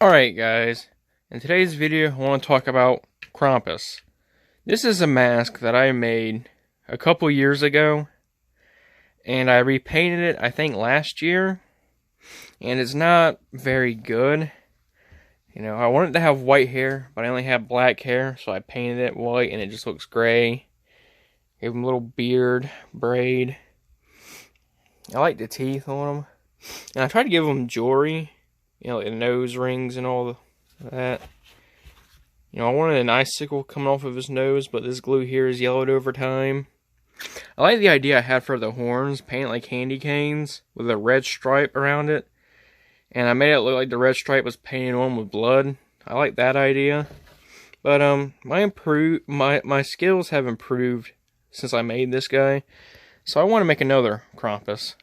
Alright guys, in today's video I want to talk about Krampus. This is a mask that I made a couple years ago, and I repainted it I think last year, and it's not very good. You know, I wanted to have white hair, but I only have black hair, so I painted it white and it just looks gray. Gave him a little beard, braid. I like the teeth on him, and I tried to give him jewelry. You know, like the nose rings and all that. You know, I wanted an icicle coming off of his nose, but this glue here is yellowed over time. I like the idea I had for the horns, paint like candy canes with a red stripe around it. And I made it look like the red stripe was painted on with blood. I like that idea. But my skills have improved since I made this guy. So I want to make another Krampus.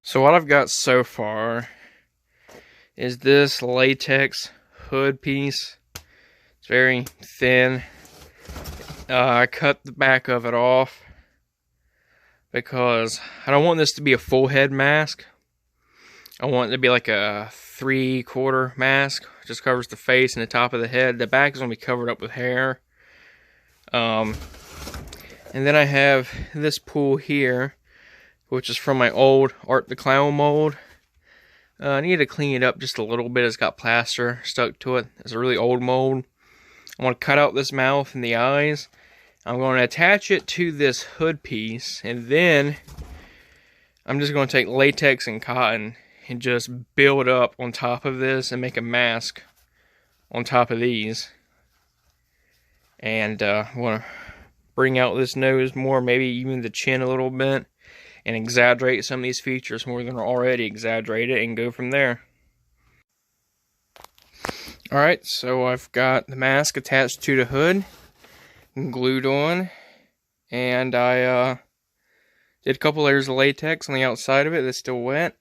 So what I've got so far is this latex hood piece. It's very thin. I cut the back of it off because I don't want this to be a full head mask. I want it to be like a 3/4 mask. It just covers the face and the top of the head. The back is going to be covered up with hair. And then I have this pool here, which is from my old Art the Clown mold. I need to clean it up just a little bit. It's got plaster stuck to it. It's a really old mold. I want to cut out this mouth and the eyes. I'm going to attach it to this hood piece, and then I'm just going to take latex and cotton and just build up on top of this and make a mask on top of these. And I want to bring out this nose more, maybe even the chin a little bit, and exaggerate some of these features more than are already exaggerated, and go from there. Alright, so I've got the mask attached to the hood and glued on, and I did a couple layers of latex on the outside of it that's still wet.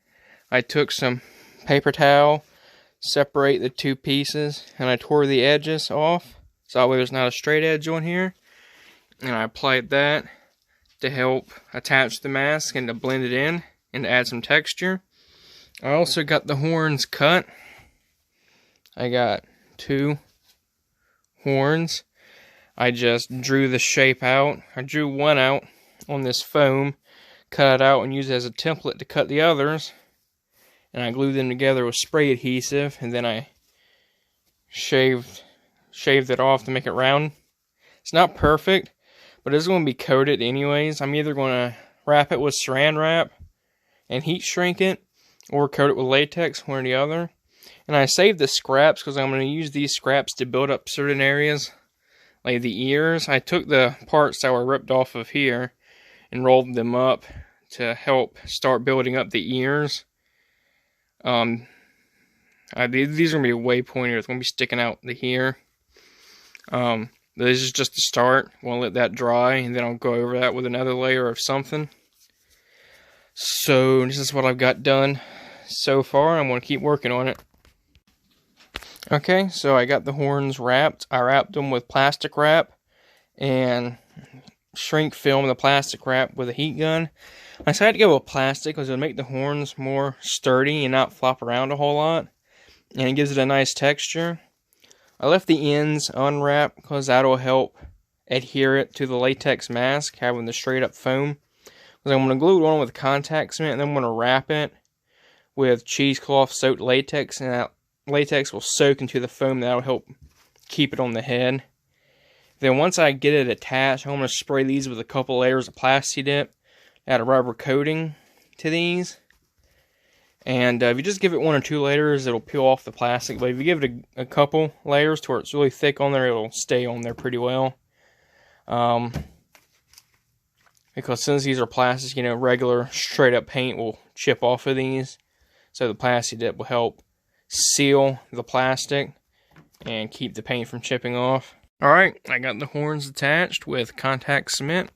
I took some paper towel, separate the two pieces, and I tore the edges off so that way there's not a straight edge on here, and I applied that to help attach the mask and to blend it in and to add some texture. I also got the horns cut. I got 2 horns. I just drew the shape out. I drew one out on this foam, cut it out and used it as a template to cut the others. And I glued them together with spray adhesive, and then I shaved it off to make it round. It's not perfect, but it's going to be coated anyways. I'm either going to wrap it with saran wrap and heat shrink it, or coat it with latex, one or the other. And I saved the scraps because I'm going to use these scraps to build up certain areas, like the ears. I took the parts that were ripped off of here and rolled them up to help start building up the ears. These are going to be way pointier. It's going to be sticking out the here. This is just the start. I want to let that dry, and then I'll go over that with another layer of something. So this is what I've got done so far. I'm going to keep working on it. Okay, so I got the horns wrapped. I wrapped them with plastic wrap and shrink film the plastic wrap with a heat gun. I decided to go with plastic because it'll make the horns more sturdy and not flop around a whole lot, and it gives it a nice texture. I left the ends unwrapped because that'll help adhere it to the latex mask, having the straight up foam. Because I'm going to glue it on with contact cement, and then I'm going to wrap it with cheesecloth soaked latex, and that latex will soak into the foam. That'll help keep it on the head. Then once I get it attached, I'm going to spray these with a couple layers of Plasti Dip, add a rubber coating to these. And if you just give it 1 or 2 layers, it'll peel off the plastic. But if you give it a couple layers to where it's really thick on there, it'll stay on there pretty well. Because since these are plastic, you know, regular straight up paint will chip off of these. So the Plasti Dip will help seal the plastic and keep the paint from chipping off. Alright, I got the horns attached with contact cement.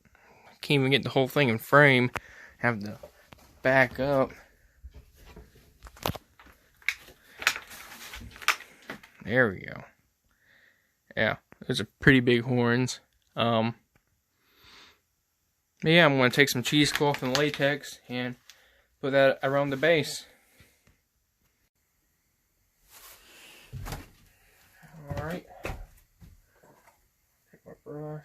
Can't even get the whole thing in frame. Have to back up. There we go. Yeah, those are pretty big horns. But yeah, I'm going to take some cheesecloth and latex and put that around the base. brush.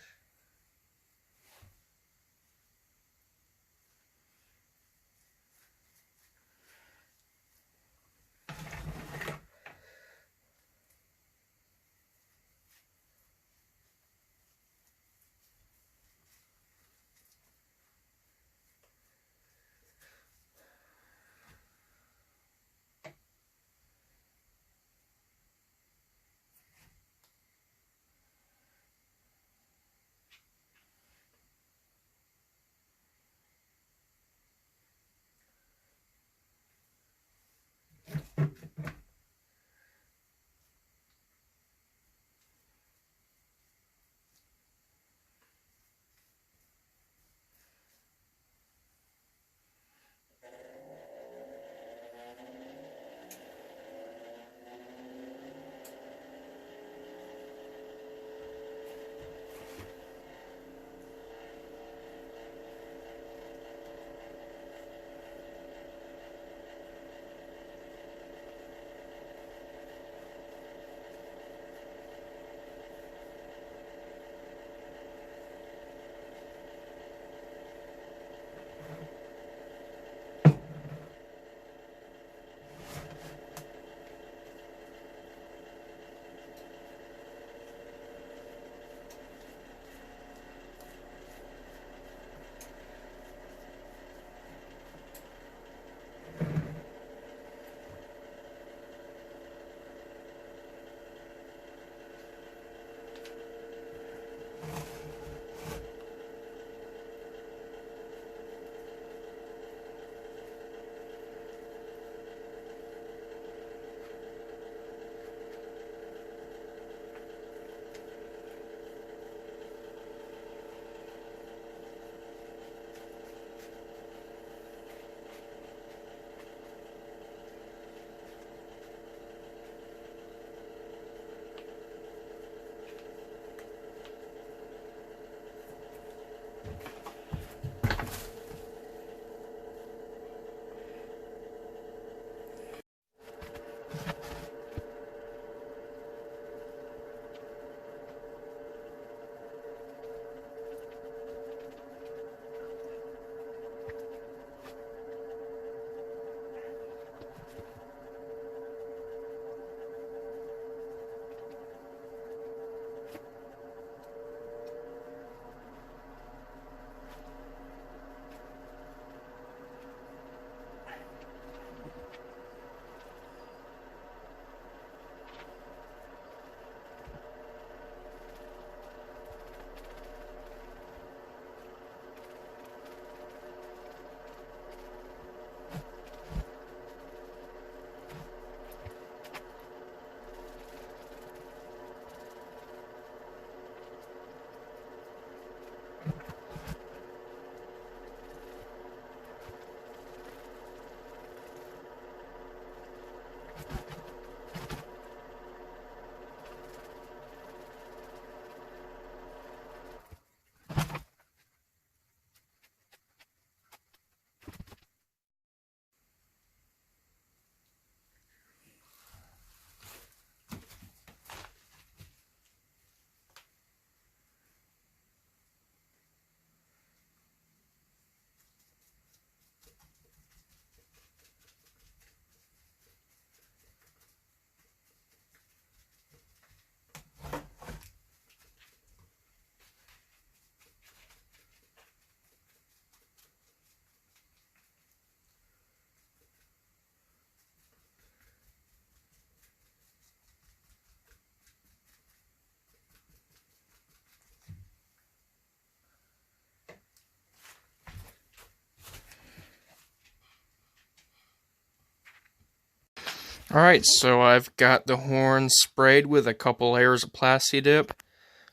Alright, so I've got the horns sprayed with a couple layers of Plasti Dip.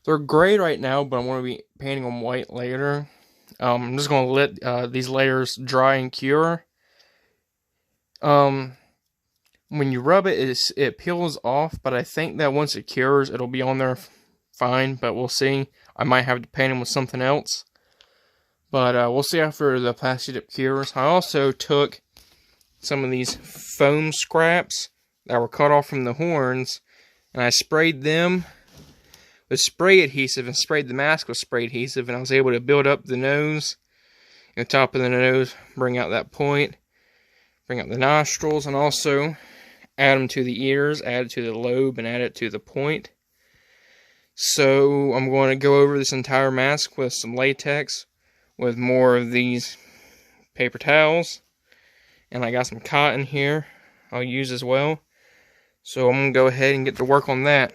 They're gray right now, but I'm going to be painting them white later. I'm just going to let these layers dry and cure. When you rub it, it peels off, but I think that once it cures, it'll be on there fine, but we'll see. I might have to paint them with something else. But we'll see after the Plasti Dip cures. I also took some of these foam scraps that were cut off from the horns, and I sprayed them with spray adhesive and sprayed the mask with spray adhesive, and I was able to build up the nose, the top of the nose, bring out that point, bring out the nostrils, and also add them to the ears, add it to the lobe, and add it to the point. So I'm going to go over this entire mask with some latex, with more of these paper towels, and I got some cotton here I'll use as well. So I'm going to go ahead and get to work on that.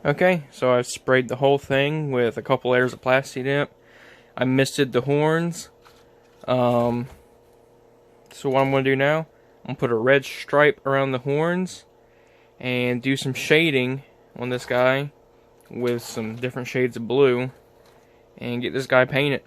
Okay, so I've sprayed the whole thing with a couple layers of plasti dip. I misted the horns. So what I'm going to do now, I'm going to put a red stripe around the horns and do some shading on this guy with some different shades of blue and get this guy painted.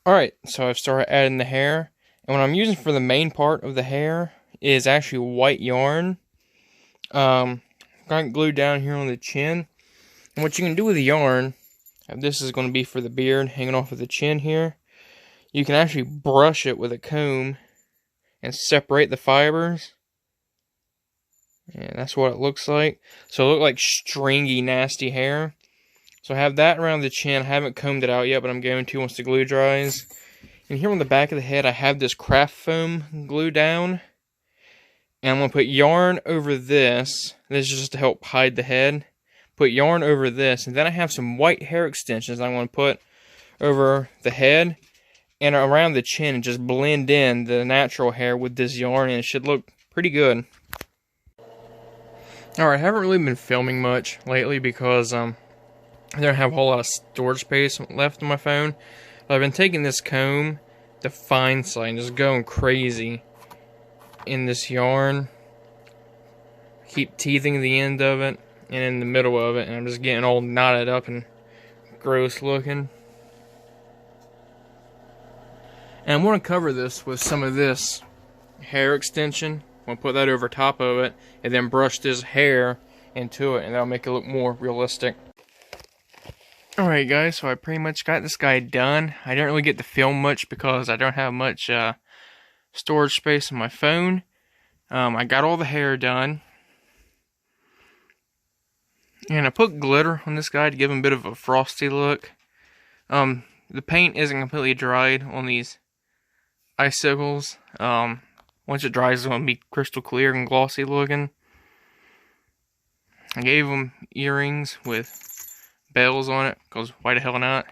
Alright, so I've started adding the hair, and what I'm using for the main part of the hair is actually white yarn. Got it glued down here on the chin, and what you can do with the yarn, this is going to be for the beard hanging off of the chin here, you can actually brush it with a comb and separate the fibers, and that's what it looks like. So it looks like stringy, nasty hair. So I have that around the chin. I haven't combed it out yet, but I'm going to once the glue dries. And here on the back of the head, I have this craft foam glued down. And I'm going to put yarn over this. This is just to help hide the head. Put yarn over this. And then I have some white hair extensions I'm going to put over the head and around the chin and just blend in the natural hair with this yarn. And it should look pretty good. Alright, I haven't really been filming much lately because I don't have a whole lot of storage space left on my phone. But I've been taking this comb, the fine side, and just going crazy in this yarn. Keep teething the end of it and in the middle of it, and I'm just getting all knotted up and gross looking. And I want to cover this with some of this hair extension. I'm going to put that over top of it and then brush this hair into it, and that'll make it look more realistic. Alright guys, so I pretty much got this guy done. I didn't really get to film much because I don't have much storage space on my phone. I got all the hair done. And I put glitter on this guy to give him a bit of a frosty look. The paint isn't completely dried on these icicles. Once it dries, it's going to be crystal clear and glossy looking. I gave him earrings with bells on it, because why the hell not?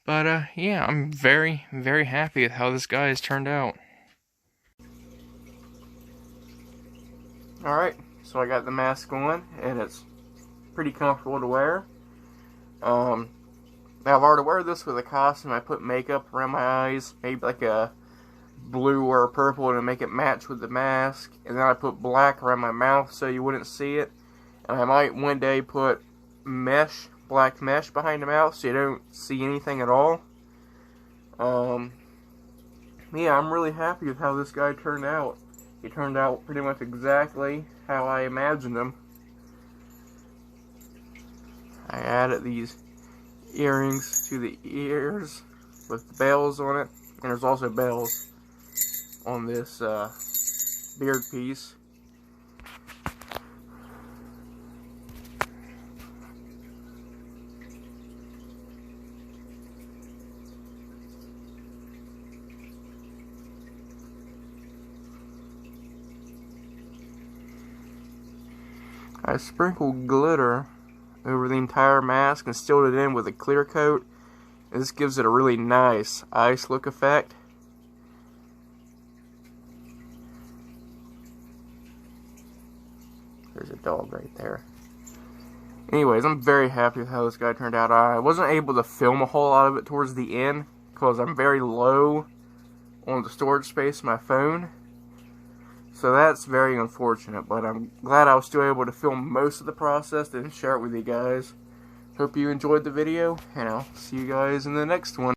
But yeah, I'm very, very happy with how this guy has turned out. Alright, so I got the mask on, and it's pretty comfortable to wear. Now I've already wear this with a costume. I put makeup around my eyes, maybe like a blue or a purple to make it match with the mask, and then I put black around my mouth so you wouldn't see it. And I might one day put mesh, black mesh behind the mouth so you don't see anything at all. Yeah, I'm really happy with how this guy turned out. He turned out pretty much exactly how I imagined him. I added these earrings to the ears with bells on it, and there's also bells on this beard piece. I sprinkled glitter over the entire mask and sealed it in with a clear coat. And this gives it a really nice ice look effect. There's a dog right there. Anyways, I'm very happy with how this guy turned out. I wasn't able to film a whole lot of it towards the end because I'm very low on the storage space of my phone. So that's very unfortunate, but I'm glad I was still able to film most of the process and share it with you guys. Hope you enjoyed the video, and I'll see you guys in the next one.